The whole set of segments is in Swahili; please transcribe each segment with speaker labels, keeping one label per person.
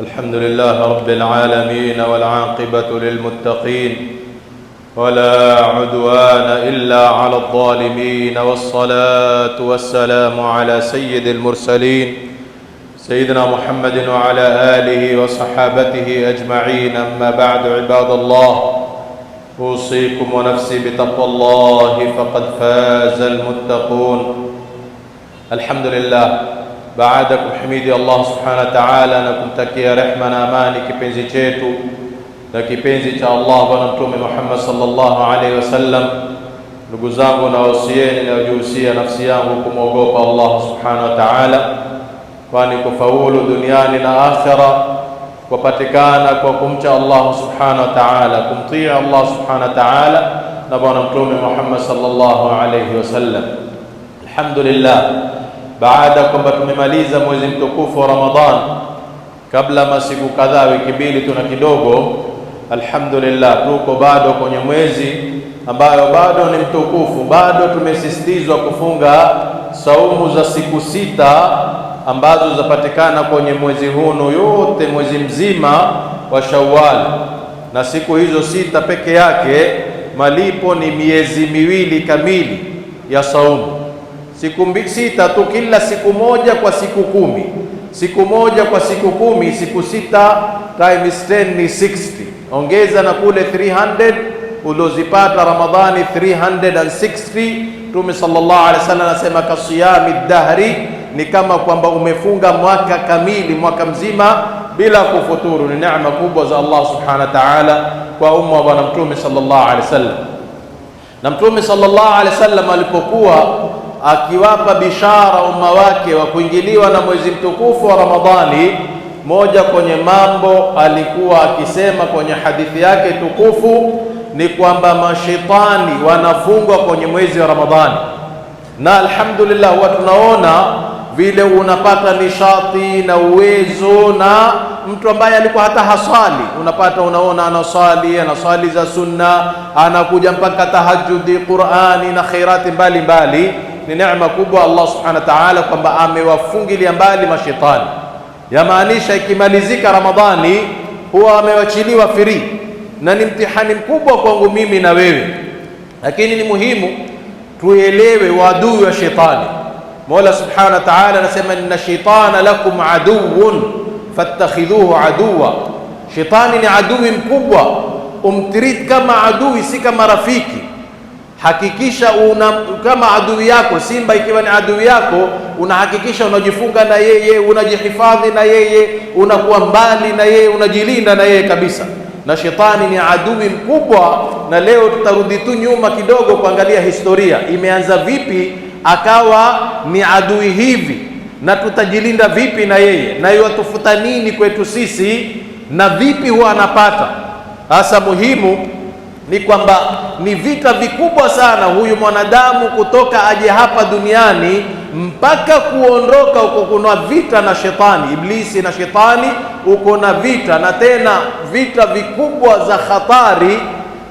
Speaker 1: الحمد لله رب العالمين والعاقبة للمتقين ولا عدوان إلا على الظالمين، والصلاة والسلام على سيد المرسلين سيدنا محمد وعلى آله وصحابته أجمعين. أما بعد، عباد الله، أوصيكم ونفسي بتقوى الله فقد فاز المتقون. الحمد لله, baada kumhimidi Allah subhanahu wa ta'ala na kumtakia rehma na amani kipenzi chetu na kipenzi cha Allah Bwana Mtume Muhammad sallallahu alaihi wasallam, ndugu zangu, na wasieni na wajihusia nafsi yangu kumwogopa Allah subhanahu wa ta'ala, kwani kufaulu duniani na akhira kupatikana kwa kumcha Allah subhanahu wa ta'ala, kumtii Allah subhanahu wa ta'ala na Bwana Mtume Muhammad sallallahu alaihi wasallam. Alhamdulillah, baada kwamba tumemaliza mwezi mtukufu wa Ramadhan, kabla masiku kadhaa, wiki mbili tuna kidogo, alhamdulillah tuko bado kwenye mwezi ambayo bado ni mtukufu. Bado tumesisitizwa kufunga saumu za siku 6 ambazo zapatikana kwenye mwezi huu yote, mwezi mzima wa Shawwal, na siku hizo 6 peke yake malipo ni miezi 2 kamili ya saumu. Siku 6 tu, kila siku moja kwa siku 10, siku moja kwa siku 10, siku 6 times 10 ni 60. Ongeza na kule 300 ulozipata Ramadhani, 360. Mtume sallallahu alaihi wasallam anasema kasiyami dahri, ni kama kwamba umefunga mwaka kamili, mwaka mzima bila kufuturu. Ni neema kubwa za Allah subhanahu wa ta'ala kwa umma wa Bwana Mtume sallallahu alaihi wasallam. Na Mtume sallallahu alaihi wasallam alipokuwa akiwapa bishara umma wake wa kuingiliwa na mwezi mtukufu wa Ramadhani, moja kwenye mambo alikuwa akisema kwenye hadithi yake tukufu ni kwamba mashaitani wanafungwa kwenye mwezi wa Ramadhani. Na alhamdulillah, huwa tunaona vile unapata nishati na uwezo, na mtu ambaye alikuwa hata haswali unaona anaswali za sunna, anakuja mpaka tahajjudi, Qur'ani na khairati mbalimbali. Ni neema kubwa Allah subhanahu wa ta'ala kwamba amewafungilia mbali mashaitani. Yamaanisha ikimalizika Ramadhani huwa amewachiliwa free, na ni mtihani mkubwa kwangu mimi na wewe, lakini ni muhimu tuelewe wadui wa shetani. Mola subhanahu wa ta'ala anasema inna shaitana lakum aduwwun fattakhidhuhu aduwa. Shetani ni adui mkubwa, umtreat kama adui, si kama rafiki. Hakikisha kama adui yako, simba ikiwa ni adui yako, unahakikisha unajifunga na yeye, unajihifadhi na yeye, unakuwa mbali na yeye, unajilinda na yeye kabisa. Na shetani ni adui mkubwa. Na leo tutarudi tu nyuma kidogo kuangalia historia imeanza vipi akawa ni adui hivi, na tutajilinda vipi na yeye, na yatufuta nini kwetu sisi, na vipi huwa anapata. Hasa muhimu ni kwamba ni vita vikubwa sana huyu mwanadamu kutoka aje hapa duniani mpaka kuondoka huko, kuna vita na shetani, iblisi na shetani uko na vita, na tena vita vikubwa za hatari.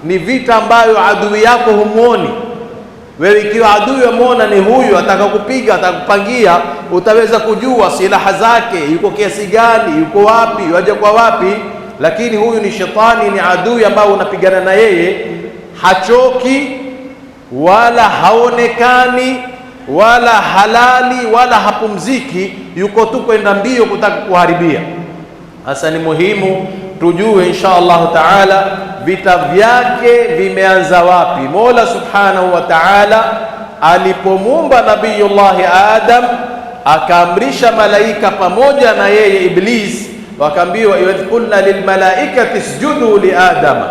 Speaker 1: Ni vita ambayo adui yako humuoni wewe. Ikiwa adui amuona ni huyu atakakupiga, atakupangia, utaweza kujua silaha zake, yuko kiasi gani, yuko wapi, waje kwa wapi. Lakini huyu ni shetani, ni adui ambao unapigana na yeye, hachoki wala haonekani wala halali wala hapumziki, yuko tu kwenda mbio kutaka kuharibia. Hasa ni muhimu tujue insha Allah taala vita vyake vimeanza wapi. Mola subhanahu wa ta'ala alipomuumba Nabiyullahi Adam akaamrisha malaika pamoja na yeye Iblis, wakaambiwa idh qulna lilmalaikati isjudu li adama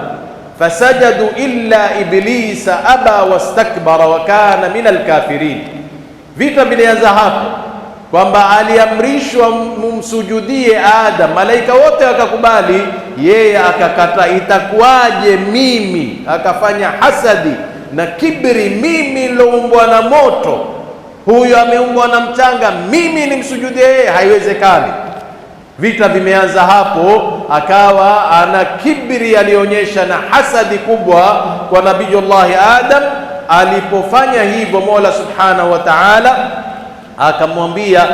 Speaker 1: fasajadu illa iblisa aba wastakbara wa kana min alkafirin. Vita vilianza hapo kwamba aliamrishwa mumsujudie Adam, malaika wote wakakubali, yeye akakata. Itakuwaje mimi? Akafanya hasadi na kibri, mimi niloumbwa na moto, huyu ameumbwa na mchanga, mimi nimsujudie yeye? Haiwezekani. Vita vimeanza hapo, akawa ana kibri, alionyesha na hasadi kubwa kwa Nabiyullahi Adam. Alipofanya hivyo, Mola subhanahu wa ta'ala akamwambia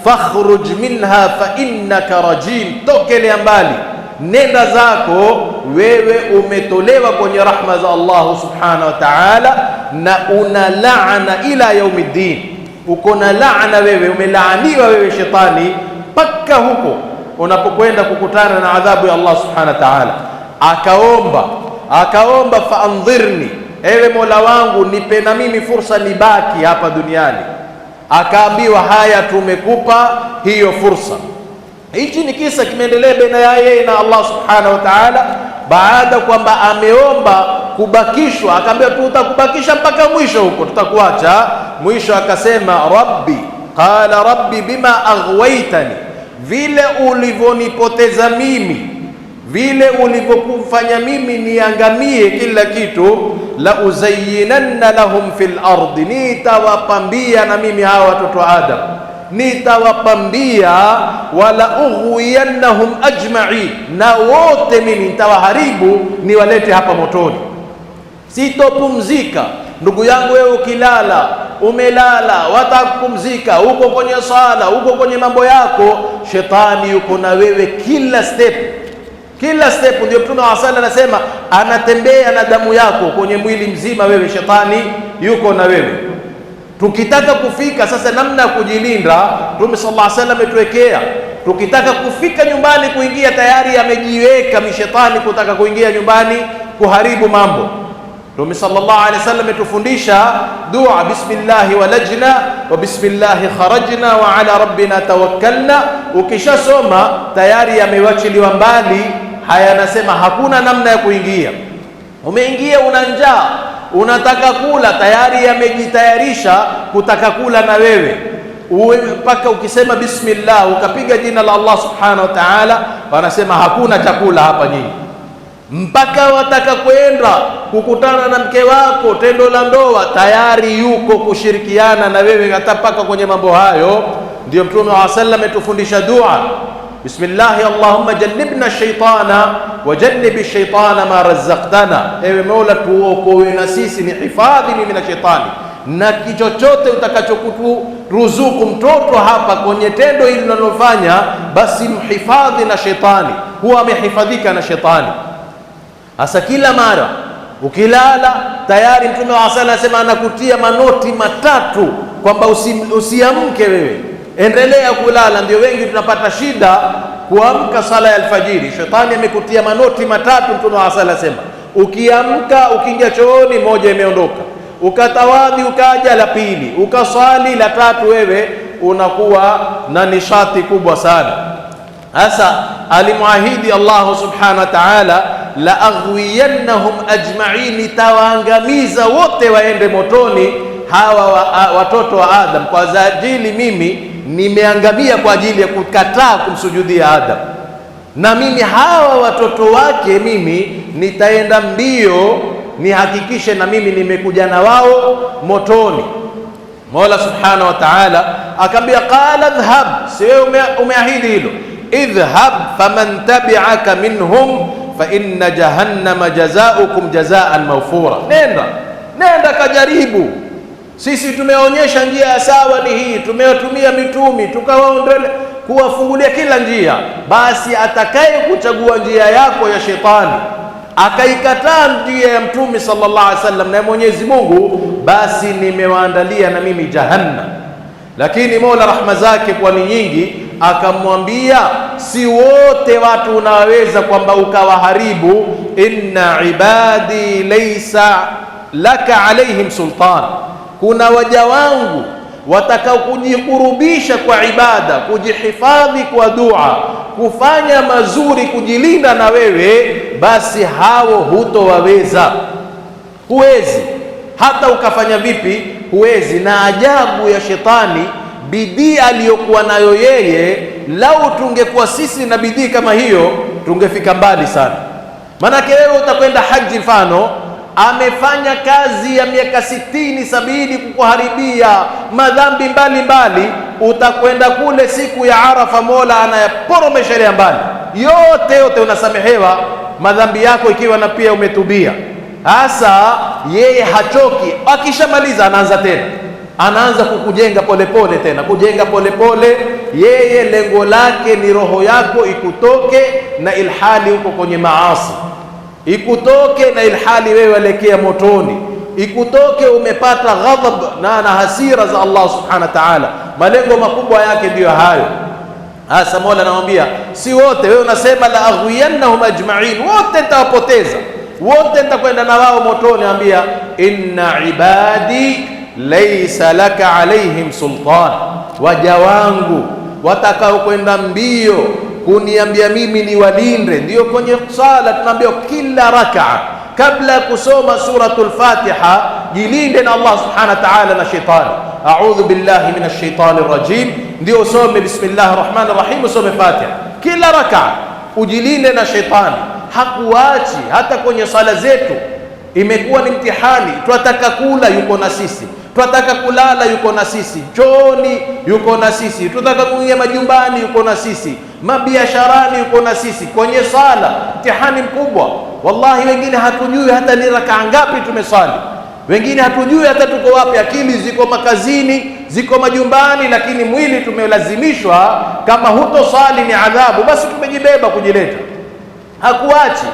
Speaker 1: fakhruj minha fa innaka rajim, tokelea mbali, nenda zako, wewe umetolewa kwenye rahma za Allah subhanahu wa ta'ala, na una laana ila yaumiddin, uko na laana wewe, umelaaniwa wewe shetani mpaka huko unapokwenda kukutana na adhabu ya Allah subhanahu wa ta'ala. Akaomba faandhirni, ewe Mola wangu nipe na mimi fursa nibaki hapa duniani. Akaambiwa haya, tumekupa hiyo fursa. Hichi ni kisa kimeendelea baina ya yeye na Allah subhanahu wa ta'ala. Baada kwamba ameomba kubakishwa, akaambiwa tutakubakisha mpaka mwisho, huko tutakuacha mwisho. Akasema qala rabbi bima aghwaytani, vile ulivyonipoteza mimi, vile ulivyokufanya mimi niangamie kila kitu, la uzayyinanna lahum fil ardi, nitawapambia na mimi hawa watoto wa Adam, nitawapambia, wala ughwiyannahum ajma'in, na wote mimi nitawaharibu niwalete hapa motoni. Sitopumzika. Ndugu yangu, wewe ukilala, umelala, watakupumzika, uko kwenye sala, uko kwenye mambo yako, shetani yuko na wewe kila step. Ndio Mtume wa sala anasema anatembea na damu yako kwenye mwili mzima, wewe shetani yuko na wewe. Tukitaka kufika sasa namna ya kujilinda, Mtume sallallahu alaihi wasallam ametuwekea. Tukitaka kufika nyumbani kuingia, tayari amejiweka mishetani kutaka kuingia nyumbani kuharibu mambo. Mtume sallallahu alaihi wasallam ametufundisha dua, bismillahi walajna wa bismillahi kharajna wa ala rabbina tawakkalna. Ukishasoma tayari yamewachiliwa mbali haya, anasema hakuna namna ya kuingia. Umeingia, una njaa, unataka kula, tayari yamejitayarisha kutaka kula na wewe. Mpaka ukisema bismillah, ukapiga jina la Allah subhanahu wa ta'ala, wanasema hakuna chakula hapa nyinyi. Mpaka wataka kwenda kukutana na mke wako, tendo la ndoa, tayari yuko kushirikiana na wewe hata mpaka kwenye mambo hayo. Ndio Mtume wa sallam ametufundisha dua, bismillahi allahumma jannibna shaitana wa jannibi shaitana ma razaqtana, ewe Mola tuokoe na sisi, ni hifadhi mimi na shetani, na kichochote utakachokuruzuku mtoto hapa kwenye tendo hili linalofanya, basi mhifadhi na shetani, huwa amehifadhika na shetani. Hasa kila mara ukilala, tayari Mtume wa sala anasema anakutia manoti matatu kwamba usiamke wewe, endelea kulala. Ndio wengi tunapata shida kuamka sala ya alfajiri, shetani amekutia manoti matatu. Mtume wa sala anasema ukiamka, ukiingia chooni, moja imeondoka, ukatawadhi ukaja, la pili, ukaswali, la tatu, wewe unakuwa na nishati kubwa sana. Hasa alimwahidi Allah subhanahu wa ta'ala, la aghwiyannahum ajma'in, tawaangamiza wote waende motoni hawa watoto wa Adam, kwa ajili mimi nimeangamia kwa ajili ya kukataa kumsujudia Adam, na mimi hawa watoto wake mimi nitaenda mbio nihakikishe na mimi nimekuja na wao motoni. Mola subhanahu wa ta'ala akamwambia, qala dhhab, si umeahidi hilo, idhhab faman tabi'aka minhum fa inna jahannama jazaukum jazaan mawfura, nenda kajaribu. Sisi tumeonyesha njia ya sawa ni hii, tumewatumia mitumi tukawaondole kuwafungulia kila njia. Basi atakaye kuchagua njia yako ya shetani, akaikataa njia ya Mtume sallallahu alaihi wasallam na Mwenyezi Mungu, basi nimewaandalia na mimi jahannam. Lakini Mola rahma zake kwa ni nyingi, akamwambia si wote watu unaweza kwamba ukawaharibu, inna ibadi laysa laka alaihim sultan, kuna waja wangu watakao kujikurubisha kwa ibada, kujihifadhi kwa dua, kufanya mazuri, kujilinda na wewe, basi hao hutowaweza. Huwezi, hata ukafanya vipi huwezi. Na ajabu ya shetani, bidii aliyokuwa nayo yeye, lau tungekuwa sisi na bidii kama hiyo, tungefika mbali sana. Manake wewe utakwenda haji, mfano amefanya kazi ya miaka 60-70 kukuharibia madhambi mbalimbali, utakwenda kule siku ya Arafa, Mola anayaporomeshelea mbali yote unasamehewa madhambi yako, ikiwa na pia umetubia. Hasa yeye hachoki, akishamaliza anaanza tena.
Speaker 2: anaanza kukujenga polepole, tena kujenga polepole. Yeye lengo lake ni roho yako ikutoke na ilhali uko kwenye maasi, ikutoke na ilhali wewe elekea motoni, ikutoke umepata ghadhab na hasira za Allah subhanahu wa ta'ala. Malengo makubwa yake ndiyo hayo. Hasa Mola anamwambia si wote. Wewe unasema la aghwiyannahum ajma'in, wote nitawapoteza, wote nitakwenda na wao motoni. Ambia inna ibadi laysa laka alaihim sultan, waja wangu watakao kwenda mbio kuniambia mimi ni walinde. Ndio kwenye sala tunaambiwa kila rakaa kabla ya kusoma suratul Fatiha jilinde na Allah subhanahu wa ta'ala na shetani. A'udhu billahi minash shaitani rajim, ndio usome bismillahir rahmanir rahim, usome Fatiha kila rakaa, ujilinde na shetani. Hakuachi hata kwenye sala zetu, imekuwa ni mtihani. Tunataka kula, yuko na sisi. Tunataka kulala, yuko na sisi. Chooni yuko na sisi. Tunataka kuingia majumbani, yuko na sisi. Mabiasharani yuko na sisi. Kwenye sala mtihani mkubwa. Wallahi, wengine hatujui hata ni rakaa ngapi tumesali, wengine hatujui hata tuko wapi. Akili ziko makazini, ziko majumbani, lakini mwili tumelazimishwa, kama hutosali ni adhabu, basi tumejibeba kujileta. Hakuachi,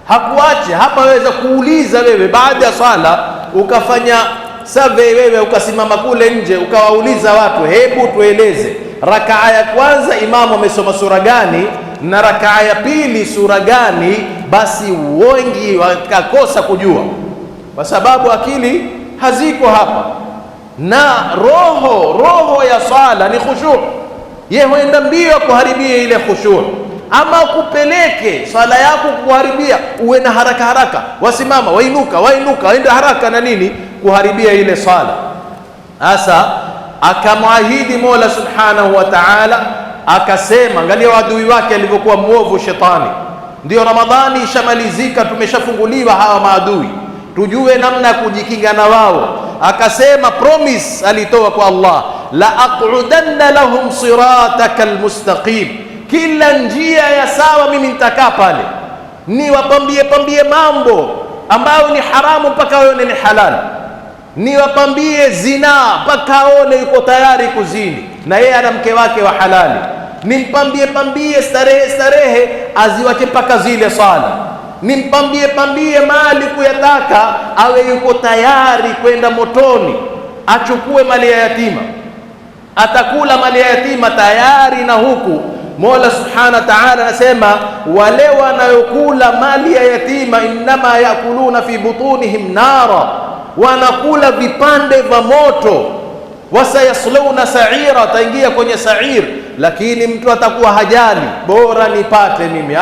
Speaker 2: hakuachi. Hapa waweza kuuliza wewe baada ya swala, ukafanya survey wewe, ukasimama kule nje ukawauliza watu, hebu tueleze rakaa ya kwanza imamu amesoma sura gani na rakaa ya pili sura gani? Basi wengi wakakosa kujua, kwa sababu akili haziko hapa. Na roho ya swala ni khushu'. Yeye huenda mbio kuharibia ile khushu', ama kupeleke swala yako kuharibia, uwe na haraka haraka, wasimama wainuka waenda haraka na nini, kuharibia ile swala. Sasa akamwahidi Mola subhanahu wa ta'ala, akasema, angalia adui wake alivyokuwa mwovu shetani. Ndio Ramadhani ishamalizika, tumeshafunguliwa hawa maadui, tujue namna ya kujikinga na wao. Akasema, promise alitoa kwa Allah, la aq'udanna lahum siratakal mustaqim, kila njia ya sawa mimi nitakaa pale, ni wapambie mambo ambayo ni haramu mpaka waone ni halali, ni wapambie zina mpaka aone yuko tayari kuzini na yeye ana mke wake wa halali, nimpambie starehe aziwache mpaka zile sala, nimpambie mali kuyataka awe yuko tayari kwenda motoni, achukue mali ya yatima, atakula mali ya yatima tayari. Na huku Mola subhanahu wa ta'ala anasema, wale wanayokula mali ya yatima innama yakuluna fi butunihim nara, wanakula vipande vya moto. Wasayasluna sa'ira, taingia kwenye sa'ir. Lakini mtu atakuwa hajali, bora nipate mimi,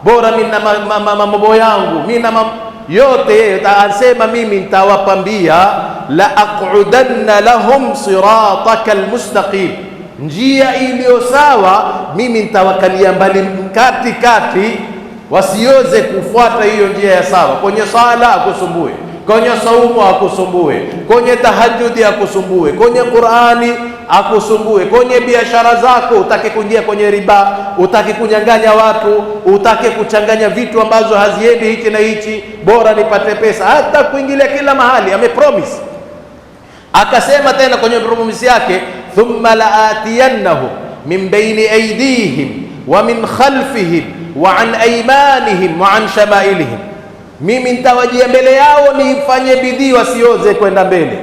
Speaker 2: bora mimi na mambo yangu mimi na yote. Yeye atasema mimi nitawapambia, la aq'udanna lahum siratakal mustaqim, njia iliyo sawa mimi nitawakalia mbali kati, wasioze kufuata hiyo njia ya sawa. Kwenye sala akusumbue, kwenye saumu akusumbue, kwenye tahajjudi akusumbue, kwenye Qur'ani akusumbue, kwenye biashara zako utake kuingia kwenye riba, utake kunyang'anya watu, utake kuchanganya vitu ambazo haziendi hichi na hichi, bora nipate pesa. Hata kuingilia kila mahali amepromise. Akasema tena kwenye promise yake, thumma laatiyannahum min baini aydihim wa min khalfihim wa an aymanihim wa an shamailihim, mimi nitawajia mbele yao, nifanye bidii wasioze kwenda mbele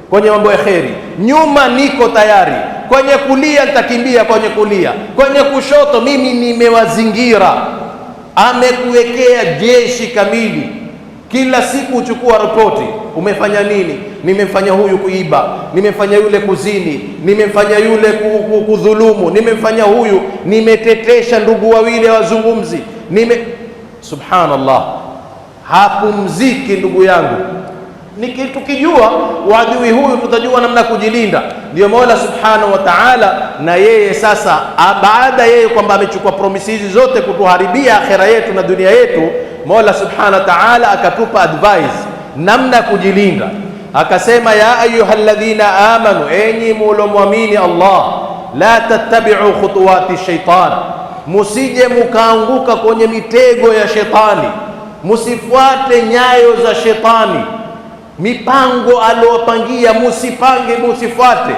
Speaker 2: kwenye mambo ya kheri. Nyuma niko tayari, kwenye kulia nitakimbia kwenye kulia, kwenye kushoto mimi nimewazingira. Amekuwekea jeshi kamili, kila siku uchukua ripoti, umefanya nini? Nimemfanya huyu kuiba, nimemfanya yule kuzini, nimemfanya yule kudhulumu, nimemfanya huyu, nimetetesha ndugu wawili wazungumzi, subhanallah. Hapumziki ndugu yangu. Tukijua wadui huyu tutajua namna kujilinda. Ndio Mola subhanahu wa ta'ala na yeye sasa, baada yeye kwamba amechukua promisi hizi zote kutuharibia akhera yetu na dunia yetu, Mola subhanahu wa ta'ala akatupa advice namna kujilinda. Akasema, ya ayyuhalladhina amanu, enyi mulomwamini Allah, la tattabi'u khutuwati shaitan, musije mukaanguka kwenye mitego ya shetani, musifuate nyayo za shetani. mipango aliowapangia, musipange musifuate,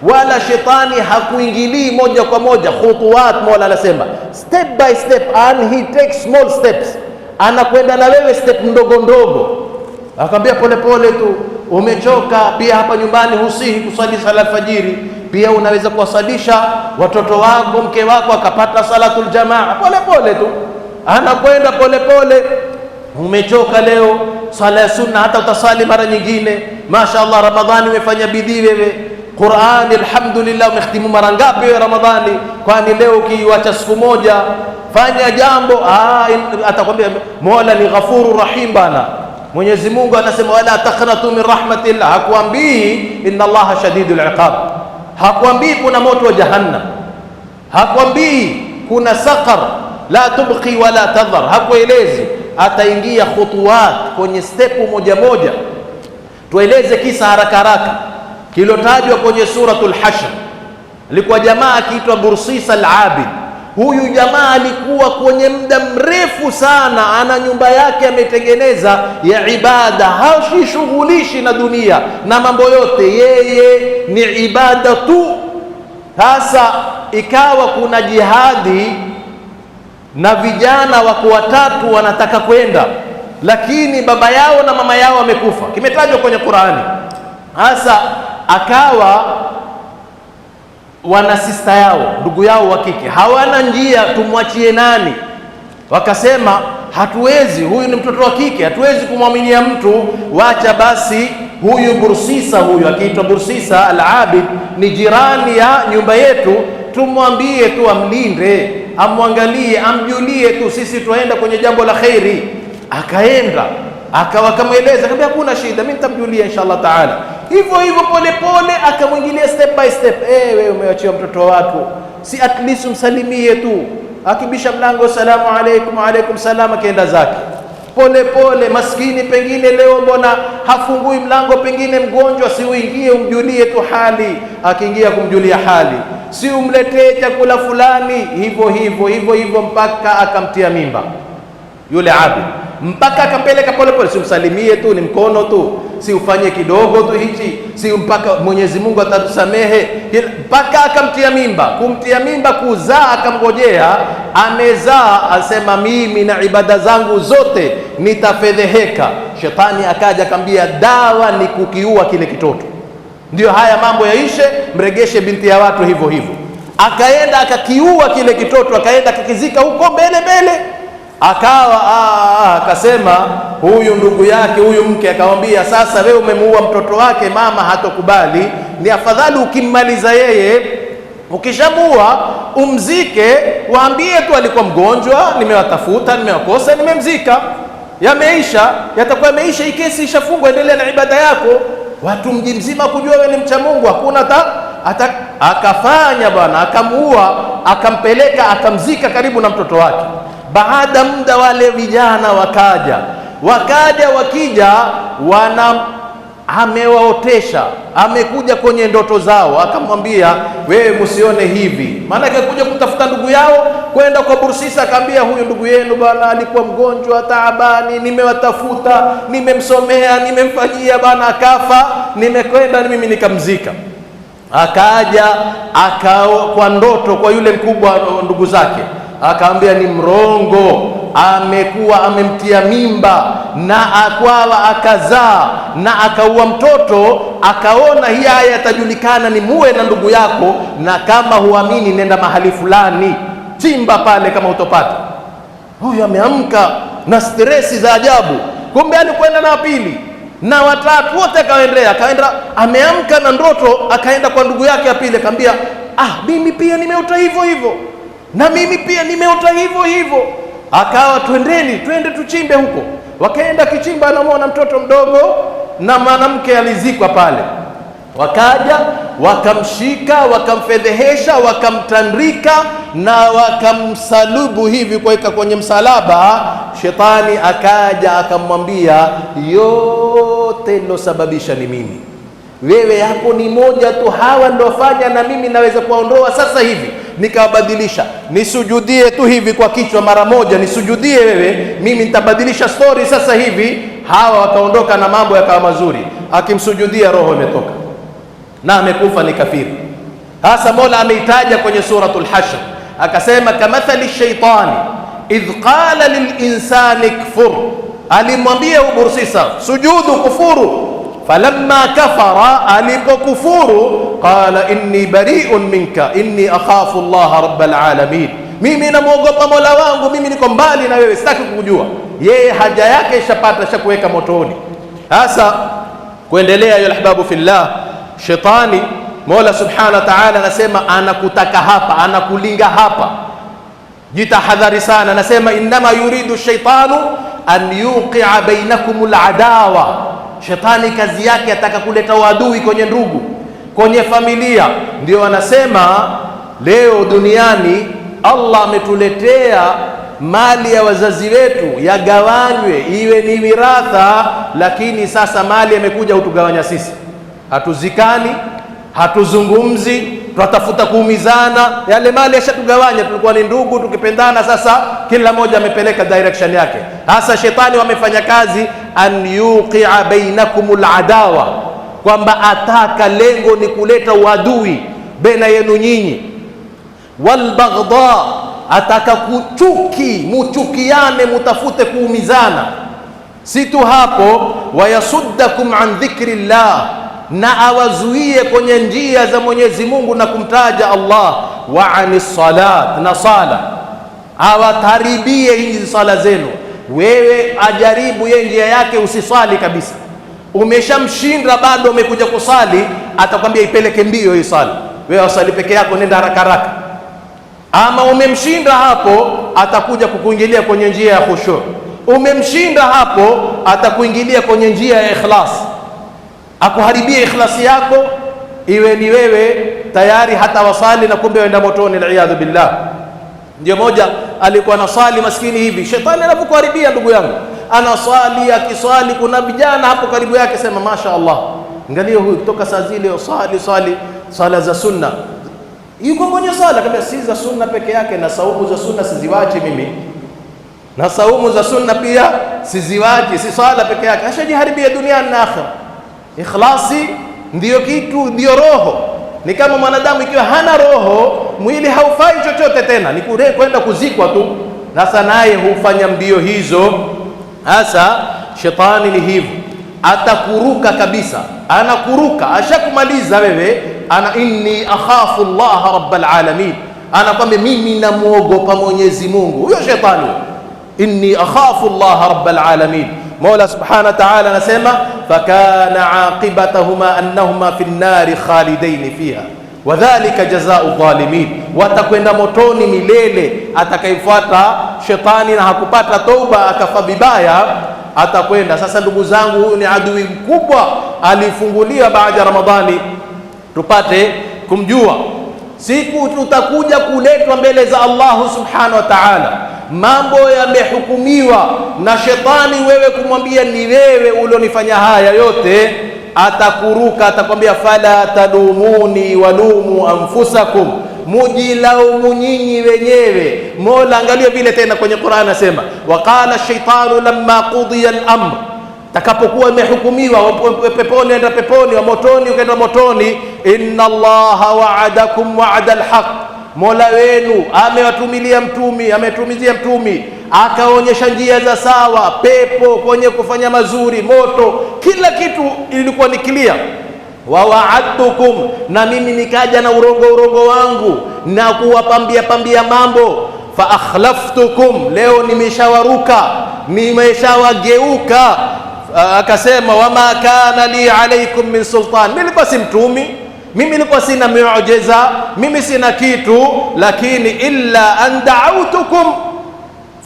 Speaker 2: wala shetani hakuingilii moja kwa moja. Khutuwat, Mola anasema step by step, and he takes small steps, anakwenda na wewe step ndogo ndogo. Akamwambia pole pole tu, umechoka pia hapa nyumbani husihi kusali sala alfajiri, pia unaweza kuwasalisha watoto wako, mke wako akapata salatul jamaa. Pole pole tu anakwenda pole pole. Umechoka leo, sala ya sunna hata utasali mara nyingine. Mashaallah, Ramadhani umefanya bidii wewe, Qur'ani alhamdulillah umehitimu mara ngapi wewe Ramadhani? Kwani leo ukiacha siku moja fanya jambo, atakwambia Mola ni Ghafurur Rahim bana. Mwenyezi Mungu anasema wala taqnatu min rahmatillah. Hakuambii inna Allaha shadidul iqab, hakuambii kuna moto wa jahannam, hakuambii kuna saqar la tubqi wala tadhar, hakuelezi. Ataingia khutuwat kwenye stepu moja moja. Tueleze kisa haraka haraka kilotajwa kwenye suratul Hashr. Alikuwa jamaa akiitwa Bursisa al-Abid. Huyu jamaa alikuwa kwenye muda mrefu sana, ana nyumba yake ametengeneza ya ibada, hashishughulishi na dunia na mambo yote, yeye ni ibada tu. Sasa ikawa kuna jihadi na vijana wako watatu wanataka kwenda, lakini baba yao na mama yao wamekufa, kimetajwa kwenye Qur'ani. Sasa akawa wana sista yao, ndugu yao wa kike, hawana njia, tumwachie nani? Wakasema hatuwezi, huyu ni mtoto wa kike, hatuwezi kumwaminia mtu, wacha basi huyu Bursisa, huyu akiitwa Bursisa al-Abid, ni jirani ya nyumba yetu, tumwambie tu amlinde, amwangalie, amjulie tu, sisi tuaenda kwenye jambo la khairi. Akaenda akawakamweleza, akamwambia hakuna shida, mimi nitamjulia inshallah taala. Hivyo hivyo pole pole akamwingilia step by step. Wewe umeachia mtoto wako, si at least umsalimie tu, akibisha mlango salamu alaykum, alaykum salam, akaenda zake pole pole. Maskini pengine leo mbona hafungui mlango, pengine mgonjwa, si uingie umjulie tu hali, akiingia kumjulia hali, si umletee chakula fulani, hivyo hivyo hivyo hivyo mpaka akamtia mimba yule Abid, mpaka akampeleka pole pole. Si umsalimie tu, ni mkono tu, si ufanye kidogo tu hichi, si mpaka Mwenyezi Mungu atatusamehe, mpaka akamtia mimba. Kumtia mimba, kuzaa, akamgojea, amezaa, asema mimi na ibada zangu zote nitafedheheka. Shetani akaja akamwambia dawa ni kukiua kile kitoto, ndio haya mambo yaishe, mregeshe binti ya watu hivyo hivyo. Akaenda akakiua kile kitoto, akaenda akakizika huko mbele mbele. Akawa akasema huyu ndugu yake, huyu mke akamwambia, sasa wewe umemuua mtoto wake, mama hatokubali, ni afadhali ukimmaliza yeye, ukishamuua umzike, waambie tu alikuwa mgonjwa, nimewatafuta, nimewakosa, nimemzika, yameisha, yatakuwa yameisha, hii kesi ishafungwa, endelea na ibada yako, watu mji mzima kujua wewe ni mcha Mungu, hakuna akafanya bwana, akamuua, akampeleka, akamzika karibu na mtoto wake. Baada muda wale vijana wakija amewaotesha, amekuja kwenye ndoto zao, akamwambia wewe msione hivi, maana kuja kumtafuta ndugu yao, kwenda kwa Bursisa, akamwambia huyu ndugu yenu bwana alikuwa mgonjwa taabani, nimewatafuta, nimemsomea, nimemfanyia bwana, akafa, nimekwenda mimi nikamzika. Akaja kwa ndoto kwa yule mkubwa ndugu zake, akamwambia ni mrongo, amekuwa amemtia mimba na akwawa akazaa na akaua mtoto, akaona hii haya yatajulikana, ni muwe na ndugu yako, na kama huamini nenda mahali fulani, chimba pale kama utopata. Huyu ameamka na stresi za ajabu, kumbe alikwenda na pili na watatu wote, akaenda ameamka na ndoto, akaenda kwa ndugu yake ya pili, akamwambia mimi pia nimeota hivyo hivyo, na mimi pia nimeota hivyo hivyo. Akawa twende tuchimbe huko. Wakaenda kichimba, anamwona mtoto mdogo na mwanamke alizikwa pale. Wakaja wakamshika, wakamfedhehesha, wakamtandika na wakamsalubu hivi, kuweka kwenye msalaba. Shetani akaja akamwambia, yote nilosababisha ni mimi, wewe hapo ni moja tu, hawa ndio fanya, na mimi naweza kuwaondoa sasa hivi nikawabadilisha, nisujudie tu hivi kwa kichwa mara moja, nisujudie wewe, mimi nitabadilisha story sasa hivi, hawa wakaondoka na mambo yakawa mazuri. Akimsujudia roho imetoka na amekufa, ni kafiri. Hasa Mola ameitaja kwenye suratul Hashr, akasema kamathali shaitani idh qala lilinsani kfur, alimwambia Ubursisa sujudu, kufuru. Falamma kafara, alipokufuru, qala inni bari'un minka inni akhafu Allah rabbal alamin, mimi namuogopa Mola wangu, mimi niko mbali na wewe, sitaki kukujua. Yeye haja yake ishapata, shakuweka motoni. Hasa kuendelea, ya ahbabu fillah, shetani Mola subhanahu wa ta'ala anasema anakutaka hapa, anakulinga hapa, jitahadhari sana. Anasema innama yuridu shaitanu an yuqi'a bainakumul adawa, shetani kazi yake ataka kuleta uadui kwenye ndugu, kwenye familia. Ndio anasema leo duniani Allah ametuletea mali ya wazazi wetu yagawanywe, iwe ni wiratha, lakini sasa mali yamekuja hutugawanya sisi, hatuzikani, hatuzungumzi, tunatafuta kuumizana. Yale mali yashatugawanya, tulikuwa ni ndugu tukipendana, sasa kila mmoja amepeleka direction yake. Hasa shetani wamefanya kazi an yuqi'a bainakumul adawa, kwamba ataka, lengo ni kuleta uadui baina yenu nyinyi, wal baghdha, ataka kuchuki, muchukiane, mutafute kuumizana. Si tu hapo, wayasuddakum an dhikrillah, na awazuie kwenye njia za Mwenyezi Mungu na kumtaja Allah, wa anis salat, na sala awataribie hizi sala zenu. Wewe ajaribu ye njia yake, usisali kabisa. Umeshamshinda bado umekuja kusali, atakwambia ipeleke mbio hii sala, wewe usali peke yako, nenda haraka haraka. Ama umemshinda hapo, atakuja kukuingilia kwenye njia ya khushu'. Umemshinda hapo, atakuingilia kwenye njia ya ikhlas, akuharibia ikhlasi yako, iwe ni wewe tayari hata wasali na kumbe wenda motoni, aliyadhu billah. Ndio moja alikuwa anasali maskini hivi, shetani anapokuharibia ndugu yangu, anasali, akiswali kuna vijana hapo karibu yake, sema masha Allah, angalia huyu kutoka saa zile swali sala za sunna, yuko kwenye sala kama si za sunna peke yake, na saumu za sunna siziwachi mimi, na saumu za sunna pia siziwachi, si sala peke yake, ashajiharibia duniani na akhira. Ikhlasi ndiyo kitu, ndiyo roho. Ni kama mwanadamu ikiwa hana roho, mwili haufai chochote tena, ni kwenda kuzikwa tu. Sasa naye hufanya mbio hizo. Hasa shetani ni hivyo, atakuruka kabisa, anakuruka, ashakumaliza wewe, inni akhafu Allah rabbal alamin, anakwambia mimi namuogopa Mwenyezi Mungu. Huyo shetani, inni akhafu Allah rabbal alamin. Mola subhanahu wa ta'ala anasema fakana aqibatahuma annahuma fi an-nari khalidain fiha wadhalika jazaa'u dhalimin, watakwenda motoni milele. Atakayefuata shetani na hakupata toba akafa vibaya, atakwenda. Sasa ndugu zangu, huyu ni adui mkubwa, alifunguliwa baada ya Ramadhani tupate kumjua. Siku tutakuja kuletwa mbele za Allah subhanahu wa ta'ala, mambo yamehukumiwa na shetani, wewe kumwambia ni wewe ulionifanya haya yote, atakuruka, atakwambia fala talumuni walumu anfusakum, mujilaumu nyinyi wenyewe. Mola angalia vile tena kwenye Qur'an anasema waqala ash-shaytanu lamma qudiya al-amr, takapokuwa imehukumiwa, peponi enda peponi, wa motoni ukaenda motoni, inna Allaha wa'adakum wa'da al-haq, Mola wenu amewatumizia mtumi, akaonyesha njia za sawa, pepo, kwenye kufanya mazuri, moto, kila kitu ilikuwa ni clear. Wa wa'adtukum, na mimi nikaja na urongo wangu na kuwapambia mambo. Fa akhlaftukum, leo nimeshawaruka, nimeshawageuka. Akasema wama kana li alaykum min sultan, mimi nilikuwa si mtumi, mimi nilikuwa sina miujiza, mimi sina kitu, lakini illa an da'awtukum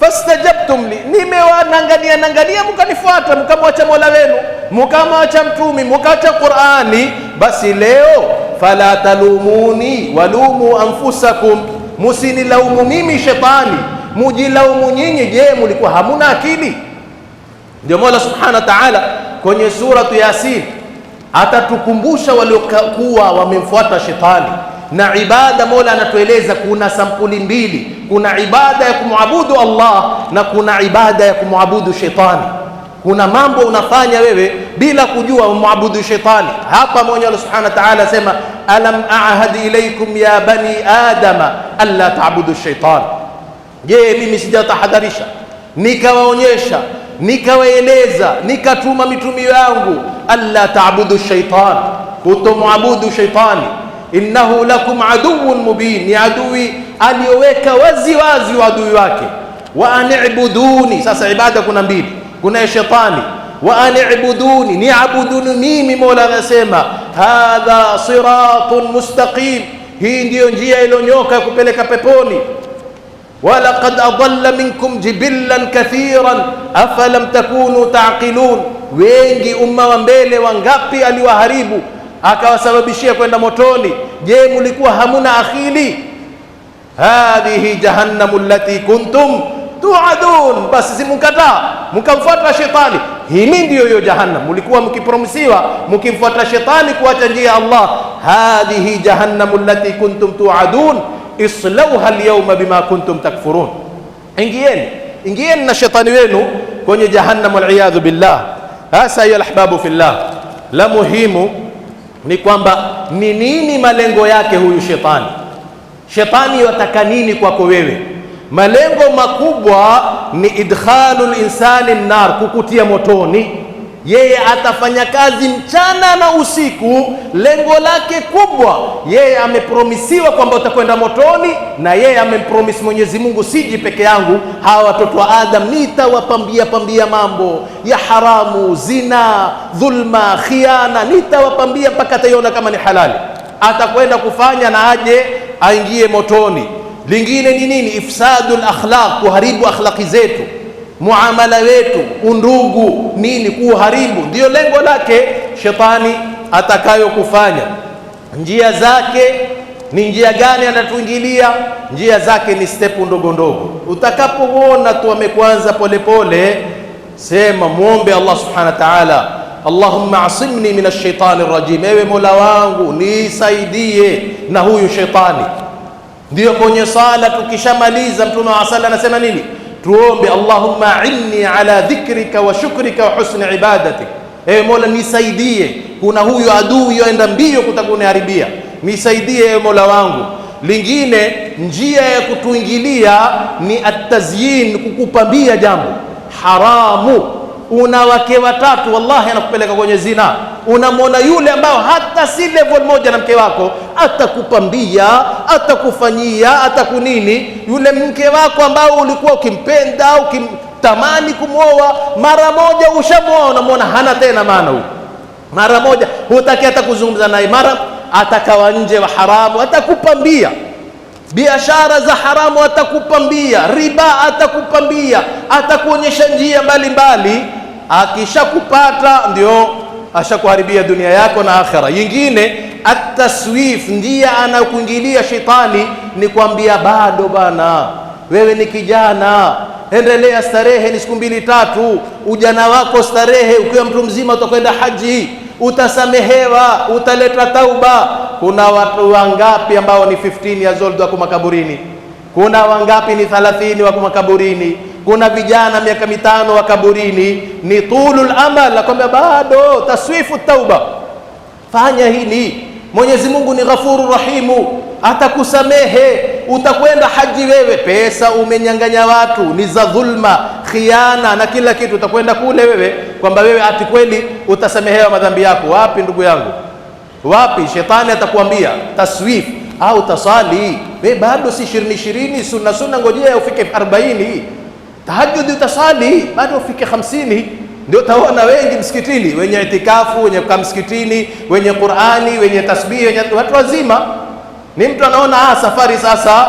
Speaker 2: fastajabtum li, nimewanangalia mkanifuata, mkamwacha Mola wenu, mkamwacha mtumi, mkaacha Qur'ani. Basi leo fala talumuni walumu anfusakum, musinilaumu mimi shetani, mujilaumu nyinyi. Je, mlikuwa hamuna akili? Ndio Mola subhanahu wa ta'ala kwenye suratu Yasin atatukumbusha waliokuwa wamemfuata shetani na ibada. Mola anatueleza kuna sampuli mbili, kuna ibada ya kumwabudu Allah na kuna ibada ya kumwabudu shetani. kuna mambo unafanya wewe bila kujua muabudu shetani. Hapa Mwenyezi Allah Subhanahu wa Ta'ala asema alam a'had ilaykum ya bani adama alla ta'budu shaitan. Je, mimi sijatahadharisha nikawaonyesha nikawaeleza nikatuma mitume yangu alla ta'budu shaitan, kutomwabudu shaitani. Innahu lakum aduwwun mubin, ni adui aliyoweka wazi wazi wa adui wake. Wa an'buduni, sasa ibada kuna mbili, kuna shetani. Wa an'buduni, ni'buduni mimi. Mola anasema hadha siratun mustaqim, hii ndiyo njia iliyonyoka ya kupeleka peponi. Walaqad adalla minkum jibillan kathiran afalam takunu taqilun, wengi umma wa mbele wangapi aliwaharibu akawasababishia kwenda motoni. Je, mulikuwa hamuna akili? Hadhihi jahannamu allati kuntum tuadun, basi simkataa mkamfuata shetani. Hii ndiyo hiyo jahannam mulikuwa mkipromisiwa mkimfuata shetani kuacha njia ya Allah. Hadhihi jahannamu allati kuntum tuadun islauha alyawma bima kuntum takfurun, ingieni na shetani wenu kwenye jahannam waliyadhu billah. Hasa ya ahbabu fillah, la muhimu ni kwamba ni nini malengo yake huyu shetani. Shetani yataka nini kwako wewe? Malengo makubwa ni idkhalul insani nar, kukutia motoni. Yeye atafanya kazi mchana na usiku, lengo lake kubwa, yeye amepromisiwa kwamba utakwenda motoni, na yeye amempromisi Mwenyezi Mungu, siji peke yangu, hawa watoto wa Adam nitawapambia mambo ya haramu, zina, dhulma, khiana, nitawapambia mpaka ataiona kama ni halali. Atakwenda kufanya na aje aingie motoni. Lingine ni nini? Ifsadul akhlaq, kuharibu akhlaqi zetu, muamala wetu, undugu, nini, kuharibu. Ndio lengo lake shetani atakayo kufanya. Njia zake ni njia gani? Anatuingilia njia zake ni step ndogo ndogo. Utakapoona tu amekuanza polepole, sema muombe Allah subhanahu wa ta'ala, Allahumma asimni minash shaitani rajim, ewe Mola wangu nisaidie na huyu shetani. Ndio kwenye sala tukishamaliza Mtume wa sala anasema nini? Tuombe Allahumma inni ala dhikrika wa shukrika wa husni ibadatik, ewe Mola nisaidie, kuna huyu adui yoenda mbio kutakunharibia, nisaidie ewe Mola wangu. Lingine njia ya kutuingilia ni atazyin, kukupambia jambo haramu. Una wake watatu, wallahi anakupeleka kwenye zina. Unamwona yule ambao hata si level moja na mke wako, atakupambia, atakufanyia, atakunini. Yule mke wako ambao ulikuwa ukimpenda, ukimtamani kumwoa, mara moja ushamwoa, unamwona hana tena maana huyu. Mara moja hutaki hata kuzungumza naye, mara atakawa nje wa haramu, atakupambia. Biashara za haramu atakupambia, riba atakupambia, atakuonyesha njia mbalimbali. Akishakupata ndio ashakuharibia dunia yako na akhera. Yingine ataswif, njia anakuingilia shetani ni kwambia bado bana, wewe ni kijana, endelea starehe, ni siku 2-3, ujana wako starehe, ukiwa mtu mzima utakwenda haji, utasamehewa, utaleta tauba. Kuna watu wangapi ambao ni 15 years old wako makaburini? Kuna wangapi ni 30 wako makaburini? Kuna vijana miaka 5 wa kaburini. Ni tulul amal, nakwambia bado taswifu tauba. Fanya hili, Mwenyezi Mungu ni ghafuru rahimu, atakusamehe. Utakwenda haji wewe, pesa umenyang'anya watu ni za dhulma, khiana na kila kitu, utakwenda kule wewe kwamba wewe ati kweli utasamehewa madhambi yako. Wapi ndugu yangu, wapi? Shetani atakwambia taswif au tasali, wewe bado si 20 sunna, ngojea ufike 40. Tahajjud utasali bado ufike 50. Ndio utaona wengi msikitini, wenye itikafu, wenye kukaa msikitini, wenye Qur'ani, wenye tasbih, wenye watu wazima. Ni mtu anaona safari sasa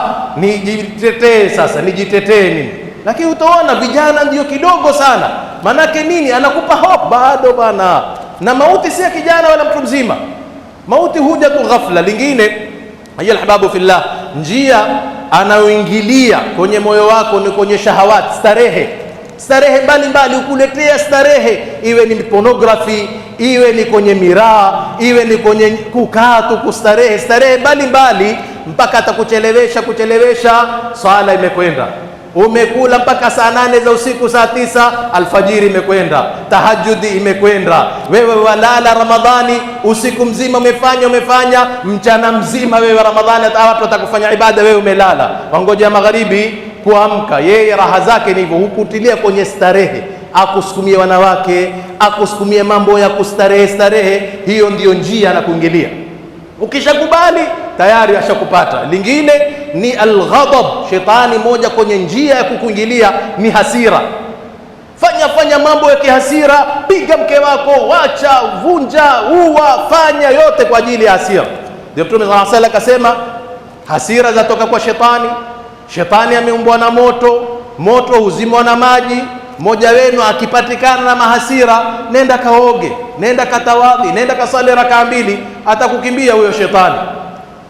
Speaker 2: nijitetee nini, lakini utaona vijana ndio kidogo sana. Manake nini? Anakupa hope bado bana, na mauti si ya kijana wala mtu mzima, mauti huja tu ghafla. Lingine ayu alhababu fillah, njia anaoingilia kwenye moyo wako ni kwenye shahawat, starehe mbalimbali, ukuletea starehe, iwe ni pornography, iwe ni kwenye miraa, iwe ni kwenye kukaa tu kustarehe mbalimbali, mpaka atakuchelewesha, swala imekwenda. umekula mpaka saa 8 za usiku, saa 9 alfajiri imekwenda, tahajjudi imekwenda, wewe walala Ramadhani usiku mzima, umefanya mchana mzima wewe Ramadhani, hata watu watakufanya ibada, wewe umelala, wangoja magharibi kuamka. Yeye raha zake ni hivyo, hukutilia kwenye starehe, akusukumie wanawake, akusukumie mambo ya kustarehe. Hiyo ndiyo njia na kuingilia. Ukishakubali tayari ashakupata. Lingine ni alghadab. Shetani moja kwenye njia ya kukuingilia ni hasira. Fanya mambo ya kihasira, piga mke wako, wacha, vunja, uwa, fanya yote kwa ajili ya hasira. Ndio Mtume sallallahu alaihi wasallam akasema hasira zatoka kwa shetani. Shetani ameumbwa na moto huzimwa na maji. Mmoja wenu akipatikana na mahasira, nenda kaoge, nenda katawadhi, nenda kasali rakaa 2, atakukimbia huyo shetani.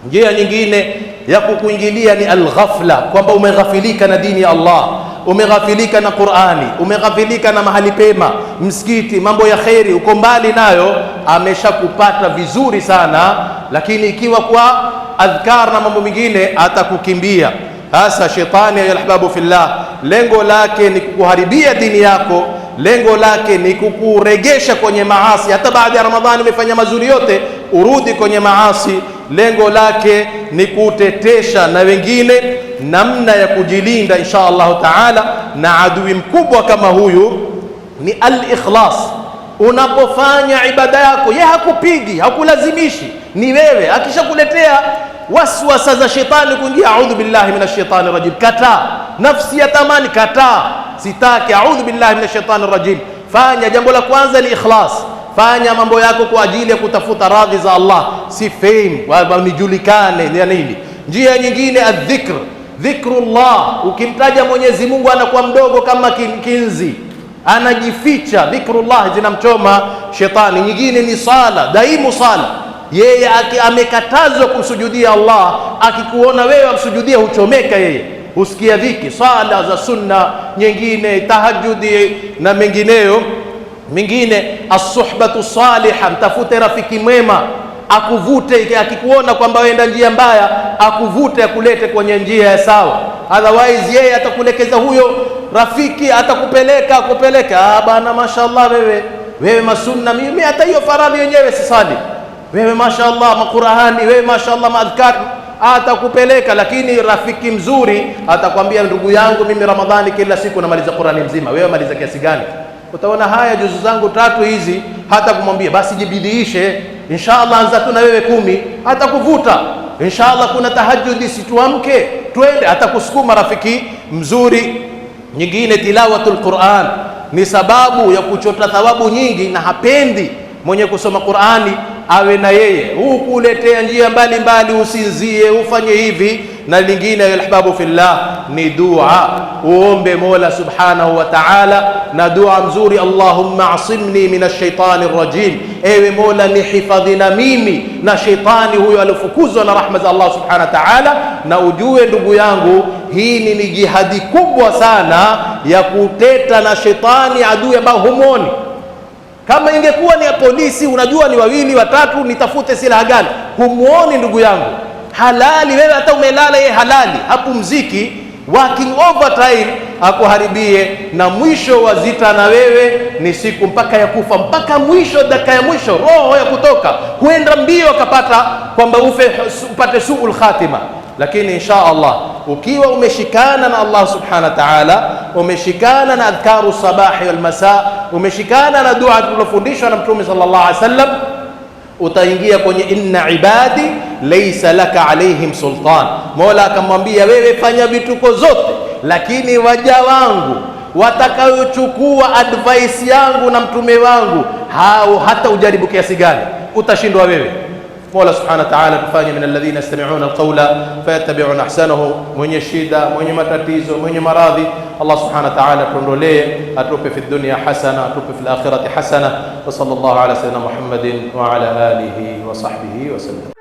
Speaker 2: Njia nyingine ya kukuingilia ni alghafla, kwamba umeghafilika na dini ya Allah, umeghafilika na Qur'ani, umeghafilika na mahali pema, msikiti, mambo ya kheri, uko mbali nayo, ameshakupata vizuri sana. Lakini ikiwa kwa adhkar na mambo mengine, atakukimbia. Hasa shetani ya ahbabu fillah, lengo lake ni kukuharibia dini yako, lengo lake ni kukuregesha kwenye maasi. Hata baada ya Ramadhani umefanya mazuri yote, urudi kwenye maasi. Lengo lake ni kutetesha na wengine namna ya kujilinda insha Allah taala na adui mkubwa kama huyu ni al-ikhlas. Unapofanya ibada yako, yeye hakupigi, hakulazimishi, ni wewe. Akishakuletea waswasa za shetani kuingia, a'udhu billahi minash shaitani rajim, kataa. Nafsi ya tamani, kataa, sitaki, a'udhu billahi minash shaitani rajim. Fanya jambo la kwanza ni ikhlas. Fanya mambo yako kwa ajili ya kutafuta radhi za Allah, si fame wala nijulikane ya nini. Njia nyingine adh-dhikr, dhikrullah. Ukimtaja Mwenyezi Mungu anakuwa mdogo kama kinzi, anajificha. Dhikrullah zinamchoma shetani. Nyingine ni sala, daimu sala. Yeye amekatazwa kumsujudia Allah, akikuona wewe amsujudia huchomeka yeye, husikia dhiki. Sala za sunna nyingine, tahajjudi na mengineyo. Mingine as-suhbatu salihah, mtafute rafiki mwema akuvute, akikuona kwamba waenda njia mbaya akuvute, akulete kwenye njia ya sawa. Otherwise yeye atakulekeza, huyo rafiki atakupeleka bana, mashaallah wewe masunna, mimi hata hiyo faradhi yenyewe sisali, wewe mashaallah makurani, wewe mashaallah maadhkar, atakupeleka. Lakini rafiki mzuri atakwambia, ndugu yangu, mimi Ramadhani kila siku namaliza Qurani mzima, wewe maliza kiasi gani? Utaona haya juzu zangu 3 hizi, hata kumwambia basi jibidiishe, inshallah anza tu na wewe 10, atakuvuta. Inshallah kuna tahajjudi, situamke twende, atakusukuma rafiki mzuri. Nyingine tilawatul Qur'an, ni sababu ya kuchota thawabu nyingi, na hapendi mwenye kusoma Qur'ani awe na yeye hukuletea njia mbalimbali, usinzie, ufanye hivi. Na lingine ya ahbabu fillah ni dua, uombe Mola subhanahu wa ta'ala na dua mzuri, Allahumma asimni minash shaitani rajim, ewe Mola nihifadhi na mimi na shaitani huyo alifukuzwa na rahma za Allah subhanahu wa ta'ala. Na ujue ndugu yangu, hii ni jihadi kubwa sana ya kuteta na shaitani, adui ambao humoni. Kama ingekuwa ni ya polisi, unajua ni 2 3, nitafute silaha gani? Humuoni ndugu yangu, halali wewe, hata umelala yeye halali, hapumziki, working overtime akuharibie. Na mwisho wa zita na wewe ni siku mpaka ya kufa, mpaka mwisho, dakika ya mwisho, roho ya kutoka, huenda mbio akapata kwamba upate suul khatima. Lakini insha Allah ukiwa umeshikana na Allah subhanahu wa ta'ala, umeshikana na adhkaru sabahi wal masa, umeshikana na dua tulofundishwa na Mtume sallallahu alaihi wasallam, utaingia kwenye inna ibadi laysa laka alaihim sultan. Mola akamwambia wewe fanya vituko zote, lakini waja wangu watakayochukua advice yangu na mtume wangu, hao hata ujaribu kiasi gani utashindwa wewe. Mola subhanahu wa ta'ala tufanye min alladhina yastami'una alqawla fayattabi'una ahsanahu. Mwenye shida, mwenye matatizo, mwenye maradhi, Allah subhanahu wa ta'ala tuondolee, atupe fi dunya hasana, atupe fil akhirati hasana. Wa sallallahu ala sayyidina Muhammadin wa ala alihi wa sahbihi wa sallam.